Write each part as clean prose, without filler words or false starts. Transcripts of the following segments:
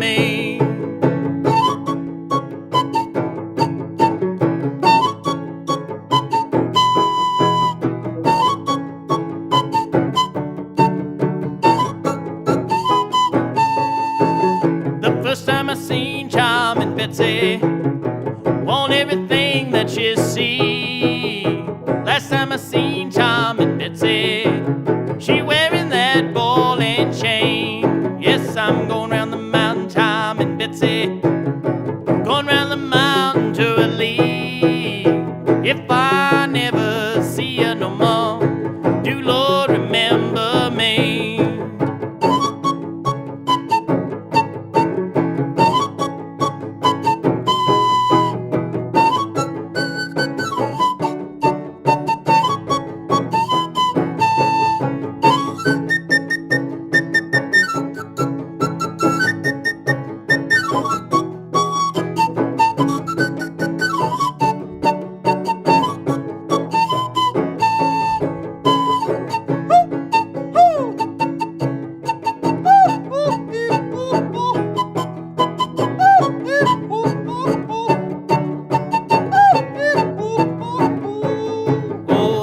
me. The first time I seen Charming Betsy, want everything that you see. Last time I seen Charming Betsy, she wearing that ball and chain. Yes, I'm going round the mountain, Charming Betsy, going round the mountain to a lead. If I never see you no more, do Lord remember me.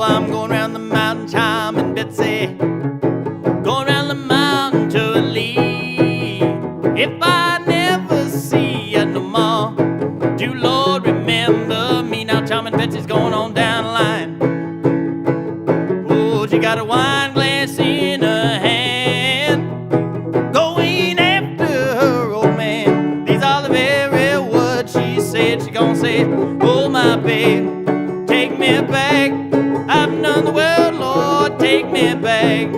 I'm going round the mountain, Charming Betsy, going round the mountain to a lead. If I never see you no more, do Lord remember me. Now Charming Betsy's going on down the line. Oh, she got a wine glass in her hand, going after her old man. These are the very words she said. She gonna say, oh my babe, take me back. I've known the world, Lord, take me back.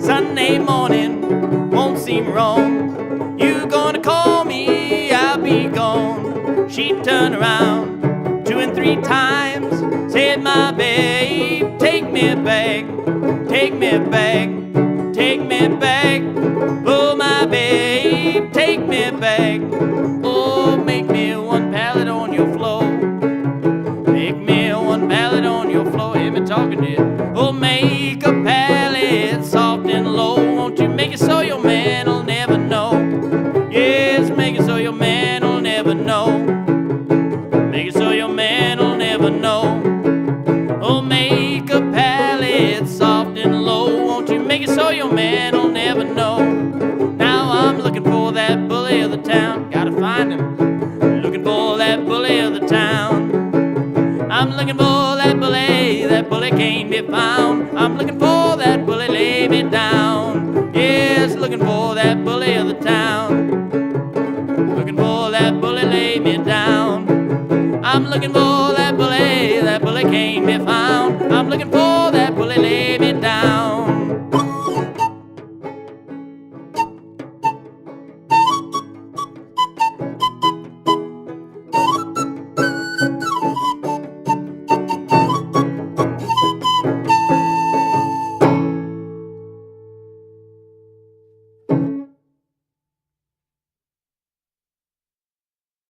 Sunday morning won't seem wrong. You gonna call me, I'll be gone. She turned around 2 and 3 times, said, my babe, take me back, take me back, take me back. Oh, my babe, take me back. Oh, make me one pallet on your floor. Make me one pallet on your floor. Hear me talking to you. Oh, make a pallet soft and low. Won't you make it so your man will never know? Yes, make it so your man will never know. Make it so your man will never know. Oh, make a pallet soft and low. Won't you make it so your man will never know? Now I'm looking for that bully of the town. Gotta find him. Looking for that bully of the town. I'm looking for that bully can't be found. I'm looking for that bully, lay me down. Yes, looking for that bully of the town. Looking for that bully, lay me down. I'm looking for that